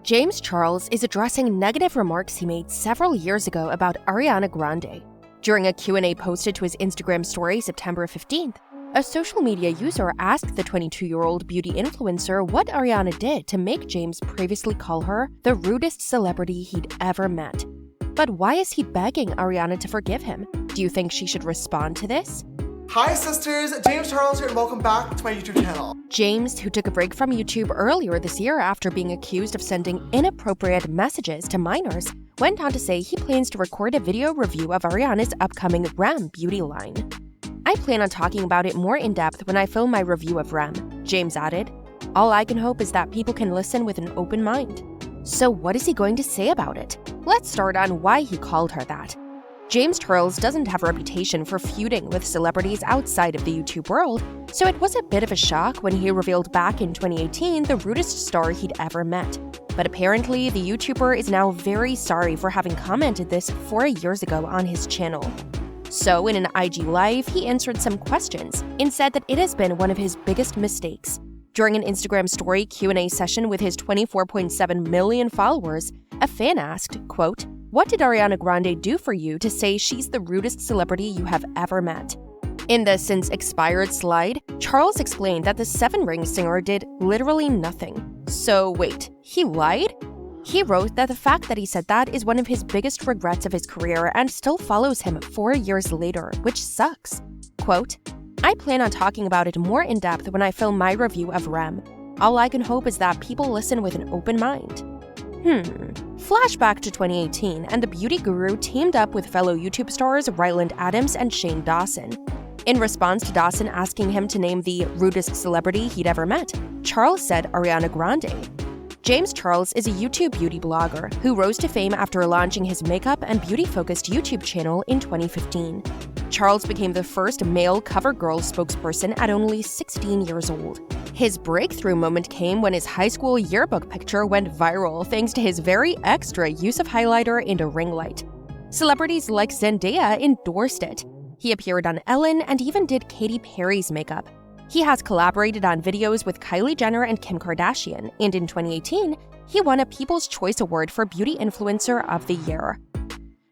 James Charles is addressing negative remarks he made several years ago about Ariana Grande. During a Q&A posted to his Instagram story September 15th, a social media user asked the 22-year-old beauty influencer what Ariana did to make James previously call her the rudest celebrity he'd ever met. But why is he begging Ariana to forgive him? Do you think she should respond to this? Hi sisters, James Charles here and welcome back to my YouTube channel. James, who took a break from YouTube earlier this year after being accused of sending inappropriate messages to minors, went on to say he plans to record a video review of Ariana's upcoming Rem beauty line. "I plan on talking about it more in depth when I film my review of Rem," James added. "All I can hope is that people can listen with an open mind." So what is he going to say about it? Let's start on why he called her that. James Charles doesn't have a reputation for feuding with celebrities outside of the YouTube world, so it was a bit of a shock when he revealed back in 2018 the rudest star he'd ever met. But apparently, the YouTuber is now very sorry for having commented this 4 years ago on his channel. So in an IG Live, he answered some questions and said that it has been one of his biggest mistakes. During an Instagram story Q&A session with his 24.7 million followers, a fan asked, quote, "What did Ariana Grande do for you to say she's the rudest celebrity you have ever met?" In the since expired slide, Charles explained that the Seven Rings singer did literally nothing. So wait, he lied? He wrote that the fact that he said that is one of his biggest regrets of his career and still follows him 4 years later, which sucks. Quote, "I plan on talking about it more in depth when I film my review of Rem. All I can hope is that people listen with an open mind." Flashback to 2018, and the beauty guru teamed up with fellow YouTube stars Ryland Adams and Shane Dawson. In response to Dawson asking him to name the rudest celebrity he'd ever met, Charles said Ariana Grande. James Charles is a YouTube beauty blogger who rose to fame after launching his makeup and beauty-focused YouTube channel in 2015. Charles became the first male CoverGirl spokesperson at only 16 years old. His breakthrough moment came when his high school yearbook picture went viral thanks to his very extra use of highlighter and a ring light. Celebrities like Zendaya endorsed it. He appeared on Ellen and even did Katy Perry's makeup. He has collaborated on videos with Kylie Jenner and Kim Kardashian, and in 2018, he won a People's Choice Award for Beauty Influencer of the Year.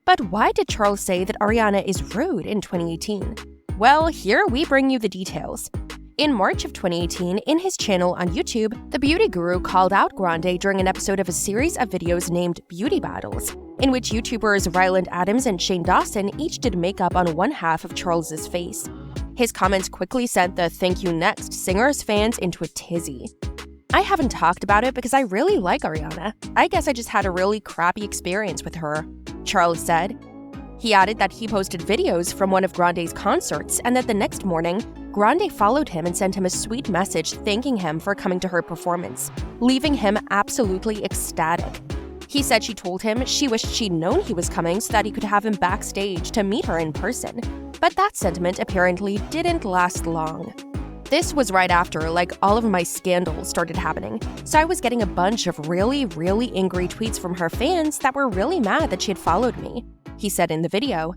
But why did Charles say that Ariana is rude in 2018? Well, here we bring you the details. In March of 2018, in his channel on YouTube, the beauty guru called out Grande during an episode of a series of videos named Beauty Battles, in which YouTubers Ryland Adams and Shane Dawson each did makeup on one half of Charles's face. His comments quickly sent the Thank You Next singer's fans into a tizzy. "I haven't talked about it because I really like Ariana. I guess I just had a really crappy experience with her," Charles said. He added that he posted videos from one of Grande's concerts and that the next morning, Grande followed him and sent him a sweet message thanking him for coming to her performance, leaving him absolutely ecstatic. He said she told him she wished she'd known he was coming so that he could have him backstage to meet her in person. But that sentiment apparently didn't last long. "This was right after, all of my scandals started happening, so I was getting a bunch of really, really angry tweets from her fans that were really mad that she had followed me," he said in the video.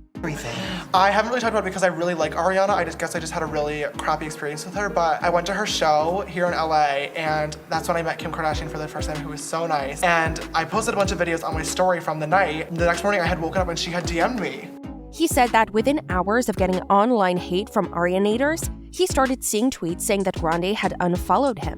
I haven't really talked about it because I really like Ariana. I guess I just had a really crappy experience with her, but I went to her show here in LA, and that's when I met Kim Kardashian for the first time, who was so nice. And I posted a bunch of videos on my story from the night. The next morning I had woken up and she had DM'd me. He said that within hours of getting online hate from Arianators, he started seeing tweets saying that Grande had unfollowed him.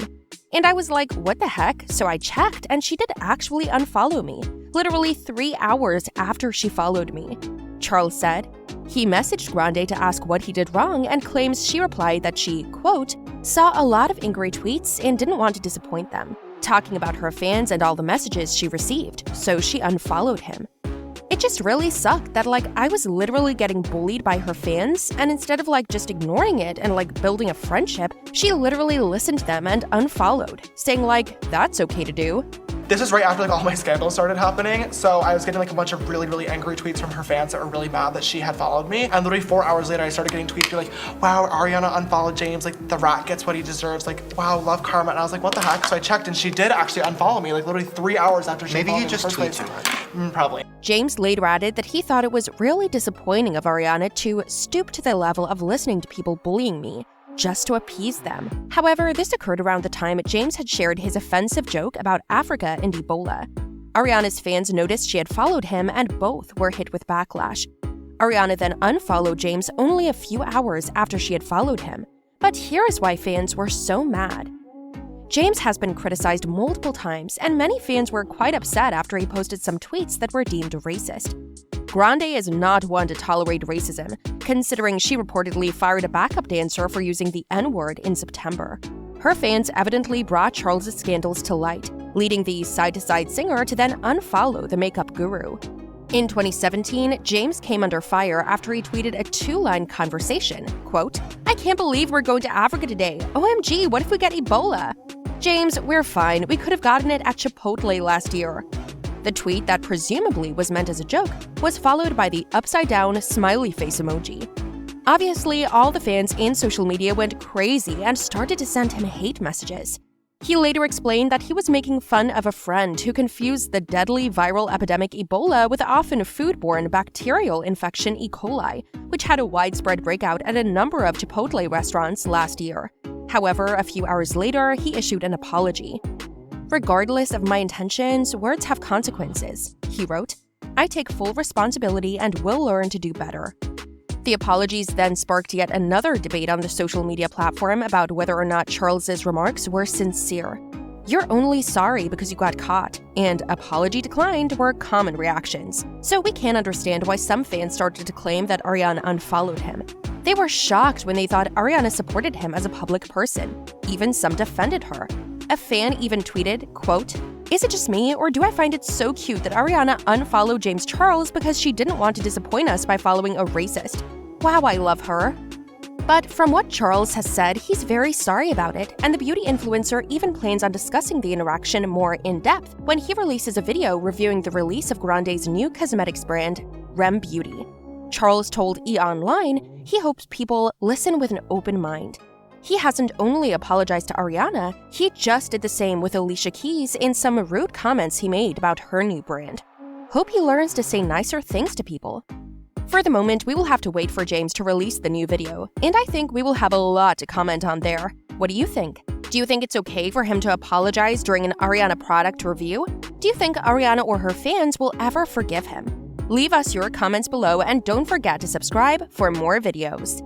And I was like, what the heck? So I checked, and she did actually unfollow me, literally 3 hours after she followed me, Charles said. He messaged Grande to ask what he did wrong and claims she replied that she, quote, "saw a lot of angry tweets and didn't want to disappoint them, talking about her fans and all the messages she received, so she unfollowed him." It just really sucked that I was literally getting bullied by her fans, and instead of just ignoring it and building a friendship, she literally listened to them and unfollowed, saying that's okay to do. This is right after all my scandals started happening, so I was getting a bunch of really, really angry tweets from her fans that were really mad that she had followed me. And literally 4 hours later, I started getting tweets being wow, Ariana unfollowed James, the rat gets what he deserves, wow, love karma. And I was like, what the heck? So I checked and she did actually unfollow me, literally 3 hours after she Maybe followed you me just tweet too much. Probably. James later added that he thought it was really disappointing of Ariana to stoop to the level of listening to people bullying me, just to appease them. However, this occurred around the time James had shared his offensive joke about Africa and Ebola. Ariana's fans noticed she had followed him, and both were hit with backlash. Ariana then unfollowed James only a few hours after she had followed him. But here is why fans were so mad. James has been criticized multiple times, and many fans were quite upset after he posted some tweets that were deemed racist. Grande is not one to tolerate racism, considering she reportedly fired a backup dancer for using the N-word in September. Her fans evidently brought Charles's scandals to light, leading the side-to-side singer to then unfollow the makeup guru. In 2017, James came under fire after he tweeted a two-line conversation, quote, "I can't believe we're going to Africa today. OMG, what if we get Ebola?" "James, we're fine. We could have gotten it at Chipotle last year." The tweet that presumably was meant as a joke was followed by the upside-down smiley face emoji. Obviously, all the fans in social media went crazy and started to send him hate messages. He later explained that he was making fun of a friend who confused the deadly viral epidemic Ebola with the often foodborne bacterial infection E. coli, which had a widespread breakout at a number of Chipotle restaurants last year. However, a few hours later, he issued an apology. "Regardless of my intentions, words have consequences," he wrote. "I take full responsibility and will learn to do better." The apologies then sparked yet another debate on the social media platform about whether or not Charles's remarks were sincere. "You're only sorry because you got caught," and "apology declined" were common reactions. So we can understand why some fans started to claim that Ariana unfollowed him. They were shocked when they thought Ariana supported him as a public person. Even some defended her. A fan even tweeted, quote, "Is it just me, or do I find it so cute that Ariana unfollowed James Charles because she didn't want to disappoint us by following a racist? Wow, I love her." But from what Charles has said, he's very sorry about it, and the beauty influencer even plans on discussing the interaction more in depth when he releases a video reviewing the release of Grande's new cosmetics brand, Rem Beauty. Charles told E! Online he hopes people listen with an open mind. He hasn't only apologized to Ariana, he just did the same with Alicia Keys in some rude comments he made about her new brand. Hope he learns to say nicer things to people. For the moment, we will have to wait for James to release the new video, and I think we will have a lot to comment on there. What do you think? Do you think it's okay for him to apologize during an Ariana product review? Do you think Ariana or her fans will ever forgive him? Leave us your comments below and don't forget to subscribe for more videos.